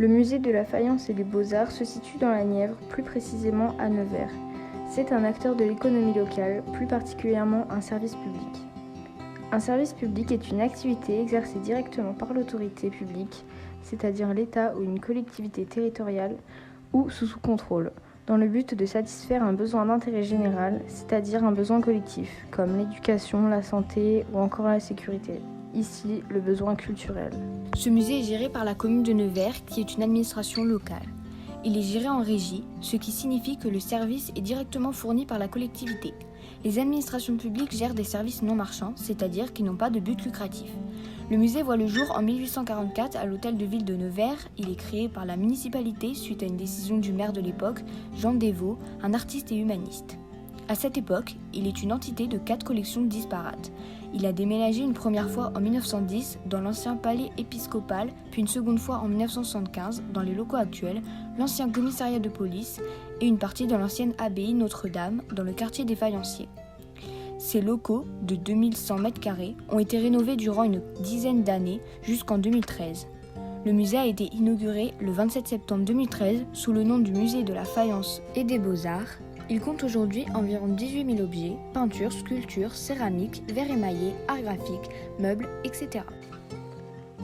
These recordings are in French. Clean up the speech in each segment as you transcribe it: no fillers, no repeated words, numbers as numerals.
Le musée de la faïence et des beaux-arts se situe dans la Nièvre, plus précisément à Nevers. C'est un acteur de l'économie locale, plus particulièrement un service public. Un service public est une activité exercée directement par l'autorité publique, c'est-à-dire l'État ou une collectivité territoriale, ou sous contrôle, dans le but de satisfaire un besoin d'intérêt général, c'est-à-dire un besoin collectif, comme l'éducation, la santé ou encore la sécurité. Ici, le besoin culturel. Ce musée est géré par la commune de Nevers, qui est une administration locale. Il est géré en régie, ce qui signifie que le service est directement fourni par la collectivité. Les administrations publiques gèrent des services non marchands, c'est-à-dire qui n'ont pas de but lucratif. Le musée voit le jour en 1844 à l'hôtel de ville de Nevers. Il est créé par la municipalité suite à une décision du maire de l'époque, Jean Desvaux, un artiste et humaniste. À cette époque, il est une entité de 4 collections disparates. Il a déménagé une première fois en 1910 dans l'ancien palais épiscopal, puis une seconde fois en 1975 dans les locaux actuels, l'ancien commissariat de police et une partie dans l'ancienne abbaye Notre-Dame dans le quartier des Faïenciers. Ces locaux, de 2100 m², ont été rénovés durant une dizaine d'années jusqu'en 2013. Le musée a été inauguré le 27 septembre 2013 sous le nom du Musée de la Faïence et des Beaux-Arts. Il compte aujourd'hui environ 18 000 objets, peintures, sculptures, céramiques, verres émaillés, arts graphiques, meubles, etc.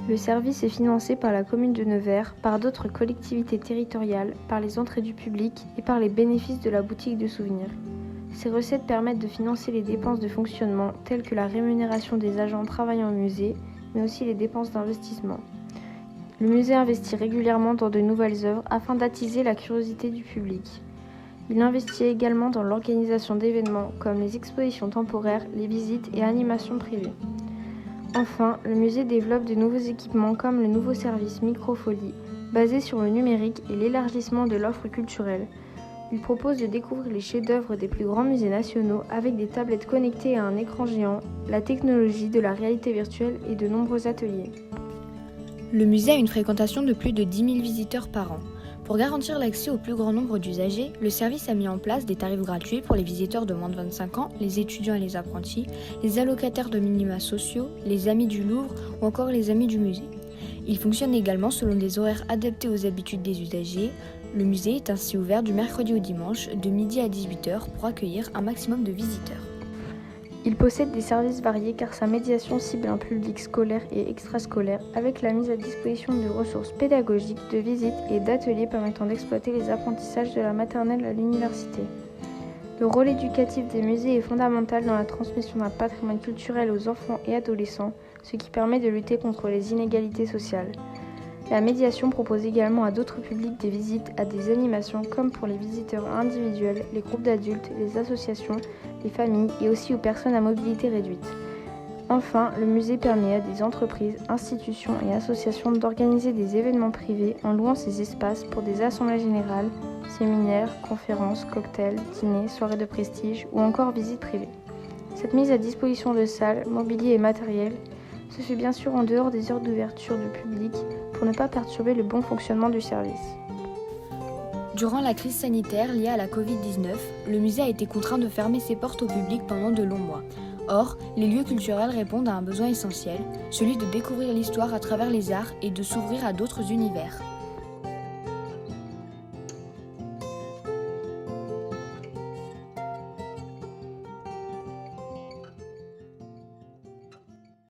Le service est financé par la commune de Nevers, par d'autres collectivités territoriales, par les entrées du public et par les bénéfices de la boutique de souvenirs. Ces recettes permettent de financer les dépenses de fonctionnement telles que la rémunération des agents travaillant au musée, mais aussi les dépenses d'investissement. Le musée investit régulièrement dans de nouvelles œuvres afin d'attiser la curiosité du public. Il investit également dans l'organisation d'événements comme les expositions temporaires, les visites et animations privées. Enfin, le musée développe de nouveaux équipements comme le nouveau service Microfolie, basé sur le numérique et l'élargissement de l'offre culturelle. Il propose de découvrir les chefs-d'œuvre des plus grands musées nationaux avec des tablettes connectées à un écran géant, la technologie de la réalité virtuelle et de nombreux ateliers. Le musée a une fréquentation de plus de 10 000 visiteurs par an. Pour garantir l'accès au plus grand nombre d'usagers, le service a mis en place des tarifs gratuits pour les visiteurs de moins de 25 ans, les étudiants et les apprentis, les allocataires de minima sociaux, les amis du Louvre ou encore les amis du musée. Il fonctionne également selon des horaires adaptés aux habitudes des usagers. Le musée est ainsi ouvert du mercredi au dimanche, de midi à 18h pour accueillir un maximum de visiteurs. Il possède des services variés car sa médiation cible un public scolaire et extrascolaire avec la mise à disposition de ressources pédagogiques, de visites et d'ateliers permettant d'exploiter les apprentissages de la maternelle à l'université. Le rôle éducatif des musées est fondamental dans la transmission d'un patrimoine culturel aux enfants et adolescents, ce qui permet de lutter contre les inégalités sociales. La médiation propose également à d'autres publics des visites à des animations comme pour les visiteurs individuels, les groupes d'adultes, les associations, les familles et aussi aux personnes à mobilité réduite. Enfin, le musée permet à des entreprises, institutions et associations d'organiser des événements privés en louant ces espaces pour des assemblées générales, séminaires, conférences, cocktails, dîners, soirées de prestige ou encore visites privées. Cette mise à disposition de salles, mobilier et matériel se fait bien sûr en dehors des heures d'ouverture du public pour ne pas perturber le bon fonctionnement du service. Durant la crise sanitaire liée à la Covid-19, le musée a été contraint de fermer ses portes au public pendant de longs mois. Or, les lieux culturels répondent à un besoin essentiel, celui de découvrir l'histoire à travers les arts et de s'ouvrir à d'autres univers.